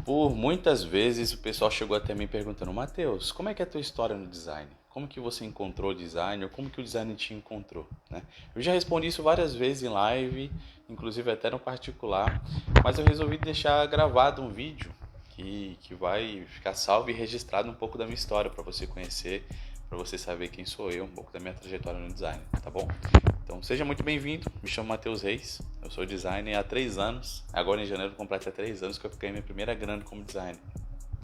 Por muitas vezes o pessoal chegou até mim perguntando: Matheus, como é que é a tua história no design? Como que você encontrou o design ou como que o design te encontrou, né? Eu já respondi isso várias vezes em live, inclusive até no particular, mas eu resolvi deixar gravado um vídeo que vai ficar salvo e registrado um pouco da minha história para você conhecer, para você saber quem sou eu, um pouco da minha trajetória no design, tá bom? Então seja muito bem-vindo, me chamo Matheus Reis, eu sou designer há 3 anos, agora em janeiro completa 3 anos que eu ganhei minha primeira grana como designer.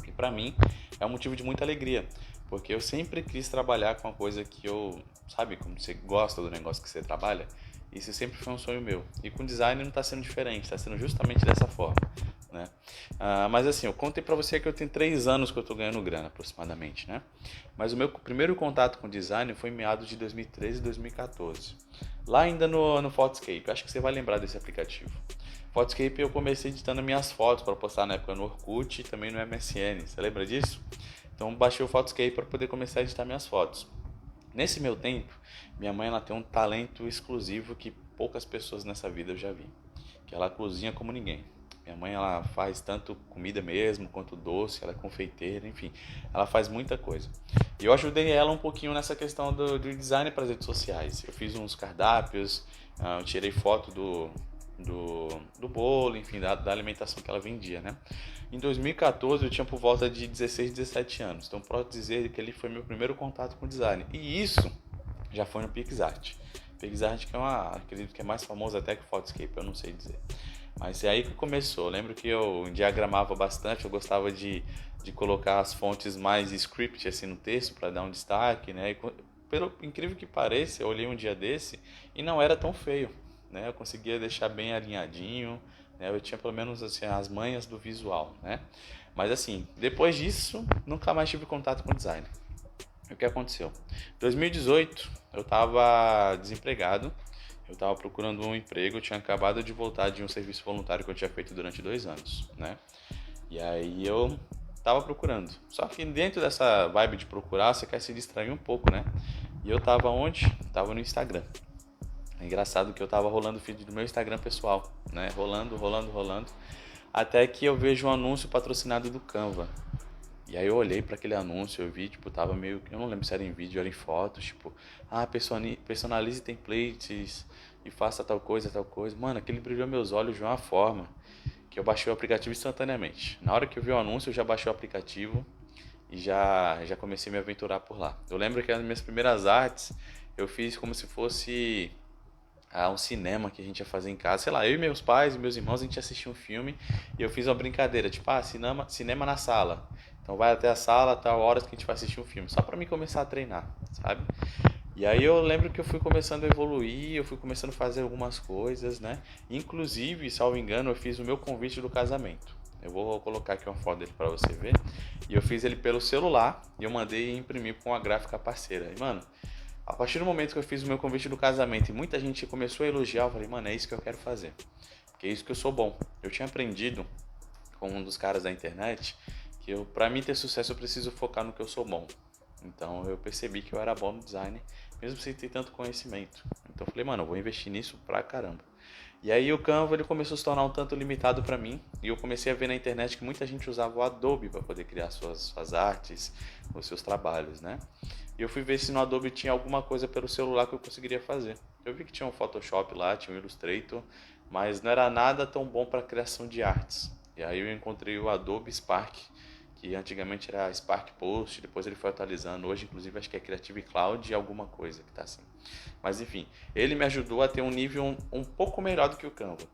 E para mim é um motivo de muita alegria, porque eu sempre quis trabalhar com uma coisa que eu, sabe, como você gosta do negócio que você trabalha, isso sempre foi um sonho meu. E com design não está sendo diferente, está sendo justamente dessa forma, né? Mas assim, eu contei para você que eu tenho 3 anos que eu estou ganhando grana aproximadamente, né? Mas o meu primeiro contato com design foi em meados de 2013 e 2014. Lá ainda no Photoscape, acho que você vai lembrar desse aplicativo. Photoscape eu comecei editando minhas fotos para postar na época no Orkut e também no MSN. Você lembra disso? Então baixei o Photoscape para poder começar a editar minhas fotos. Nesse meu tempo, minha mãe ela tem um talento exclusivo que poucas pessoas nessa vida eu já vi, que ela cozinha como ninguém. Minha mãe ela faz tanto comida mesmo quanto doce, ela é confeiteira, enfim, ela faz muita coisa. E eu ajudei ela um pouquinho nessa questão do design para as redes sociais. Eu fiz uns cardápios, eu tirei foto do bolo, enfim, da alimentação que ela vendia, né? Em 2014 eu tinha por volta de 16, 17 anos, então posso dizer que ele foi meu primeiro contato com design. E isso já foi no PixArt. PixArt que é acredito que é mais famoso até que o Photoscape, eu não sei dizer. Mas é aí que começou. Eu lembro que eu diagramava bastante, eu gostava de colocar as fontes mais script assim no texto para dar um destaque, né? E, pelo incrível que pareça, eu olhei um dia desse e não era tão feio, né? Eu conseguia deixar bem alinhadinho, né? Eu tinha pelo menos assim as manhas do visual, né? Mas assim, depois disso, nunca mais tive contato com design. O que aconteceu? Em 2018, eu estava desempregado, eu estava procurando um emprego, eu tinha acabado de voltar de um serviço voluntário que eu tinha feito durante 2 anos, né? E aí eu estava procurando. Só que dentro dessa vibe de procurar, você quer se distrair um pouco, né? E eu estava onde? Estava no Instagram. É engraçado que eu estava rolando o feed do meu Instagram pessoal, né? Rolando, rolando, rolando. Até que eu vejo um anúncio patrocinado do Canva. E aí eu olhei para aquele anúncio, eu vi, tipo, tava meio, eu não lembro se era em vídeo, era em fotos, tipo, personalize templates e faça tal coisa, tal coisa. Mano, aquele brilhou meus olhos de uma forma que eu baixei o aplicativo instantaneamente. Na hora que eu vi o anúncio, eu já baixei o aplicativo e já comecei a me aventurar por lá. Eu lembro que as minhas primeiras artes eu fiz como se fosse um cinema que a gente ia fazer em casa. Sei lá, eu e meus pais e meus irmãos, a gente assistia um filme e eu fiz uma brincadeira, tipo, cinema na sala. Então vai até a sala, tal horas que a gente vai assistir um filme, só pra mim começar a treinar, sabe? E aí eu lembro que eu fui começando a evoluir, eu fui começando a fazer algumas coisas, né? Inclusive, salvo engano, eu fiz o meu convite do casamento. Eu vou colocar aqui uma foto dele pra você ver. E eu fiz ele pelo celular e eu mandei imprimir com uma gráfica parceira. E, mano, a partir do momento que eu fiz o meu convite do casamento e muita gente começou a elogiar, eu falei, mano, é isso que eu quero fazer. Porque é isso que eu sou bom. Eu tinha aprendido com um dos caras da internet que pra mim ter sucesso eu preciso focar no que eu sou bom. Então eu percebi que eu era bom no design, mesmo sem ter tanto conhecimento. Então eu falei, mano, eu vou investir nisso pra caramba. E aí o Canva ele começou a se tornar um tanto limitado para mim e eu comecei a ver na internet que muita gente usava o Adobe para poder criar suas artes, os seus trabalhos, né? E eu fui ver se no Adobe tinha alguma coisa pelo celular que eu conseguiria fazer. Eu vi que tinha um Photoshop lá, tinha um Illustrator, mas não era nada tão bom para criação de artes. E aí eu encontrei o Adobe Spark, que antigamente era Spark Post, depois ele foi atualizando. Hoje, inclusive, acho que é Creative Cloud e alguma coisa que tá assim. Mas enfim, ele me ajudou a ter um nível um pouco melhor do que o Canva.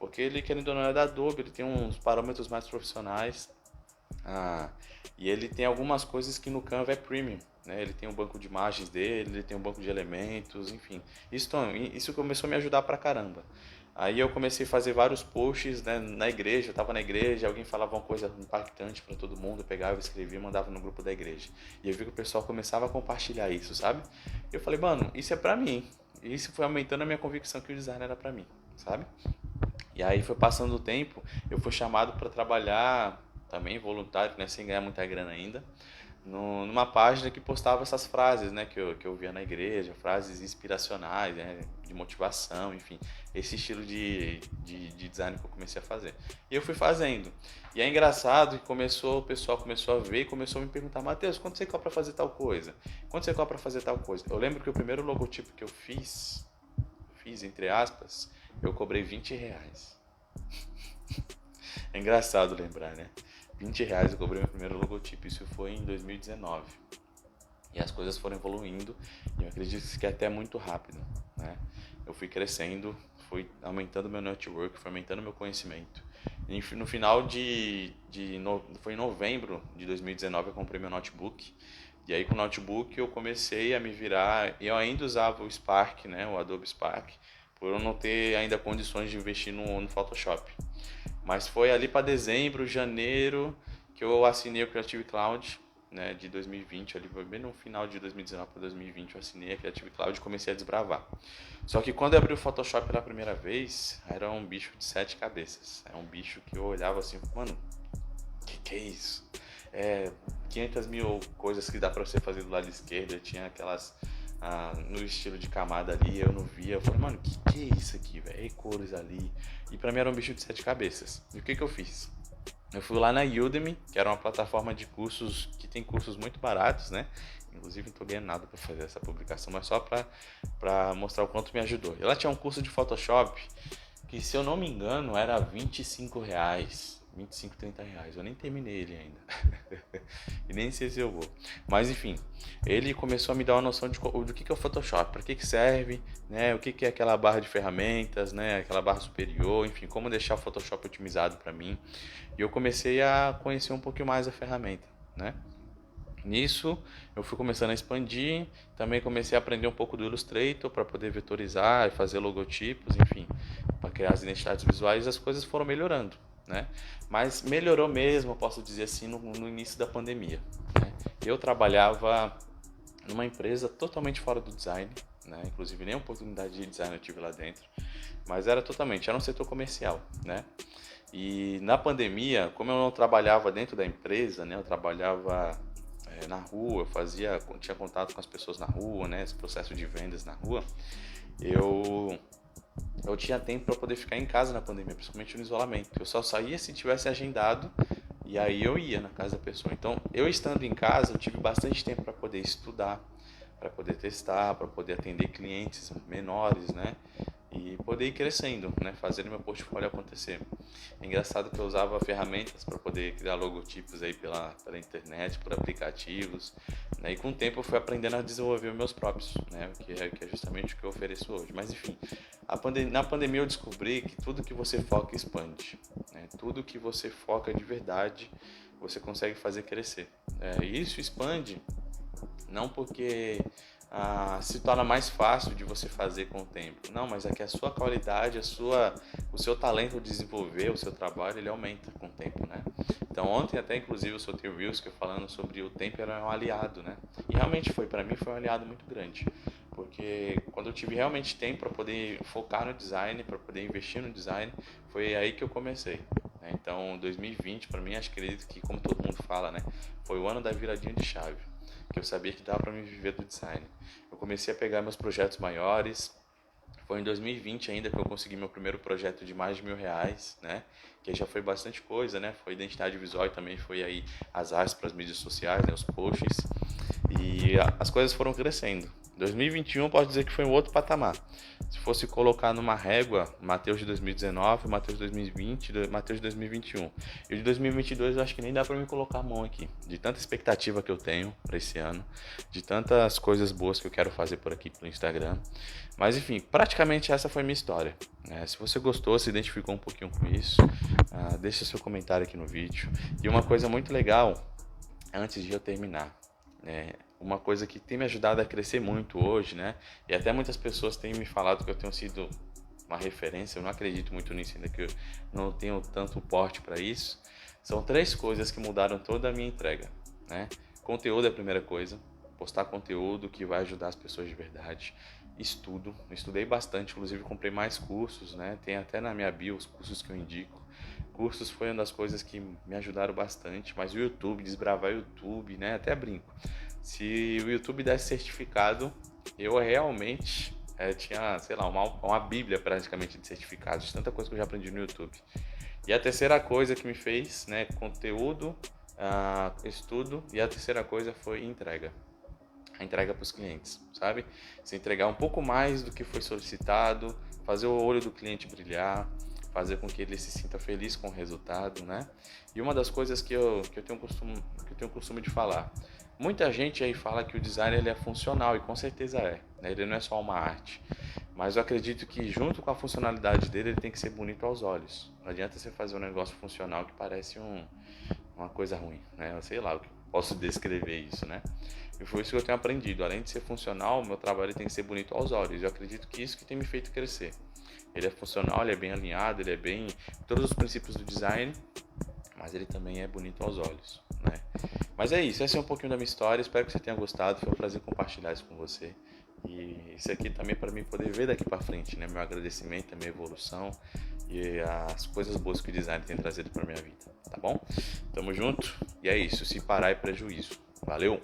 Porque ele, querendo ou não, é da Adobe, ele tem uns parâmetros mais profissionais. Ah, e ele tem algumas coisas que no Canva é premium. Né? Ele tem um banco de imagens dele, ele tem um banco de elementos, enfim. Isso começou a me ajudar pra caramba. Aí eu comecei a fazer vários posts, né, na igreja, eu tava na igreja, alguém falava uma coisa impactante para todo mundo, eu pegava, escrevia e mandava no grupo da igreja. E eu vi que o pessoal começava a compartilhar isso, sabe? E eu falei, mano, isso é pra mim. E isso foi aumentando a minha convicção que o design era pra mim, sabe? E aí foi passando o tempo, eu fui chamado para trabalhar também voluntário, né, sem ganhar muita grana ainda, numa página que postava essas frases, né, que eu via na igreja, frases inspiracionais, né, de motivação, enfim, esse estilo de design que eu comecei a fazer. E eu fui fazendo. E é engraçado que o pessoal começou a ver e começou a me perguntar: Matheus, quanto você cobra para fazer tal coisa? Quanto você cobra para fazer tal coisa? Eu lembro que o primeiro logotipo que eu fiz entre aspas, eu cobrei R$ 20. É engraçado lembrar, né? R$ 20 eu cobrei meu primeiro logotipo. Isso foi em 2019. E as coisas foram evoluindo. E eu acredito que é até muito rápido, né? Eu fui crescendo, fui aumentando meu network, fui aumentando meu conhecimento. E no final foi em novembro de 2019 eu comprei meu notebook. E aí com o notebook eu comecei a me virar. Eu ainda usava o Spark, né? O Adobe Spark, por eu não ter ainda condições de investir no Photoshop. Mas foi ali para dezembro, janeiro, que eu assinei o Creative Cloud, né, de 2020, ali foi bem no final de 2019 para 2020, eu assinei a Creative Cloud e comecei a desbravar. Só que quando eu abri o Photoshop pela primeira vez, era um bicho de 7 cabeças. É um bicho que eu olhava assim, mano, que é isso? 500 mil coisas que dá para você fazer do lado esquerdo, tinha aquelas no estilo de camada ali, eu não via. Eu falei, mano, que é isso aqui, velho? E cores ali. E pra mim era um bicho de 7 cabeças. E o que eu fiz? Eu fui lá na Udemy, que era uma plataforma de cursos que tem cursos muito baratos, né? Inclusive não tô ganhando nada para fazer essa publicação, mas só pra mostrar o quanto me ajudou. Ela tinha um curso de Photoshop que, se eu não me engano, era R$ 25. 25, R$ 30. Eu nem terminei ele ainda. E nem sei se eu vou. Mas enfim, ele começou a me dar uma noção do que é o Photoshop, para que serve, né? O que é aquela barra de ferramentas, né? Aquela barra superior, enfim, como deixar o Photoshop otimizado para mim. E eu comecei a conhecer um pouquinho mais a ferramenta, né? Nisso, eu fui começando a expandir, também comecei a aprender um pouco do Illustrator para poder vetorizar e fazer logotipos, enfim, para criar as identidades visuais, as coisas foram melhorando, né? Mas melhorou mesmo, eu posso dizer assim, no início da pandemia, né? Eu trabalhava numa empresa totalmente fora do design, né? Inclusive nem oportunidade de design eu tive lá dentro, mas era um setor comercial, né? E na pandemia, como eu não trabalhava dentro da empresa, né? Eu trabalhava na rua, tinha contato com as pessoas na rua, né? Esse processo de vendas na rua, eu eu tinha tempo para poder ficar em casa na pandemia, principalmente no isolamento. Eu só saía se tivesse agendado e aí eu ia na casa da pessoa. Então, eu estando em casa, eu tive bastante tempo para poder estudar, para poder testar, para poder atender clientes menores, né? E poder ir crescendo, né? Fazendo meu portfólio acontecer. É engraçado que eu usava ferramentas para poder criar logotipos aí pela internet, por aplicativos, né? E com o tempo eu fui aprendendo a desenvolver os meus próprios, né? Que é justamente o que eu ofereço hoje. Mas enfim, na pandemia eu descobri que tudo que você foca expande, né? Tudo que você foca de verdade, você consegue fazer crescer. E isso expande não porque se torna mais fácil de você fazer com o tempo. Não, mas é que a sua qualidade, o seu talento de desenvolver o seu trabalho, ele aumenta com o tempo, né? Então ontem até inclusive eu soltei o Reels falando sobre o tempo era um aliado, né? E realmente para mim foi um aliado muito grande. Porque quando eu tive realmente tempo para poder focar no design, para poder investir no design, foi aí que eu comecei. Né? Então 2020 para mim, acredito que, como todo mundo fala, né? Foi o ano da viradinha de chave, que eu sabia que dava para me viver do design. Eu comecei a pegar meus projetos maiores. Foi em 2020 ainda que eu consegui meu primeiro projeto de mais de R$ 1.000, né? Que já foi bastante coisa, né? Foi identidade visual e também foi aí as artes para as mídias sociais, né? Os posts. E as coisas foram crescendo. 2021 posso dizer que foi um outro patamar. Se fosse colocar numa régua, Mateus de 2019, Mateus de 2020, Mateus de 2021. E o de 2022 eu acho que nem dá pra me colocar a mão aqui. De tanta expectativa que eu tenho pra esse ano, de tantas coisas boas que eu quero fazer por aqui pelo Instagram. Mas enfim, praticamente essa foi a minha história. Se você gostou, se identificou um pouquinho com isso, deixa seu comentário aqui no vídeo. E uma coisa muito legal, antes de eu terminar, uma coisa que tem me ajudado a crescer muito hoje, né? E até muitas pessoas têm me falado que eu tenho sido uma referência. Eu não acredito muito nisso ainda, que eu não tenho tanto porte para isso. São 3 coisas que mudaram toda a minha entrega, né? Conteúdo é a primeira coisa. Postar conteúdo que vai ajudar as pessoas de verdade. Estudei bastante, inclusive comprei mais cursos, né? Tem até na minha bio os cursos que eu indico. Cursos foi uma das coisas que me ajudaram bastante, mas o YouTube, desbravar o YouTube, né? Até brinco. Se o YouTube desse certificado, eu realmente tinha, sei lá, uma bíblia praticamente de certificados, de tanta coisa que eu já aprendi no YouTube. E a terceira coisa que me fez, né, conteúdo, estudo, e a terceira coisa foi entrega. A entrega para os clientes, sabe? Se entregar um pouco mais do que foi solicitado, fazer o olho do cliente brilhar, fazer com que ele se sinta feliz com o resultado, né? E uma das coisas que eu tenho costume de falar, muita gente aí fala que o design ele é funcional, e com certeza é, né? Ele não é só uma arte. Mas eu acredito que junto com a funcionalidade dele, ele tem que ser bonito aos olhos. Não adianta você fazer um negócio funcional que parece uma coisa ruim, né? Eu sei lá, eu posso descrever isso, né? E foi isso que eu tenho aprendido. Além de ser funcional, meu trabalho tem que ser bonito aos olhos. Eu acredito que isso que tem me feito crescer. Ele é funcional, ele é bem alinhado, ele é bem... todos os princípios do design, mas ele também é bonito aos olhos, né? Mas é isso, essa é um pouquinho da minha história. Espero que você tenha gostado. Foi um prazer compartilhar isso com você. E isso aqui também para mim poder ver daqui para frente, né? Meu agradecimento, a minha evolução e as coisas boas que o design tem trazido para minha vida, tá bom? Tamo junto e é isso. Se parar é prejuízo. Valeu!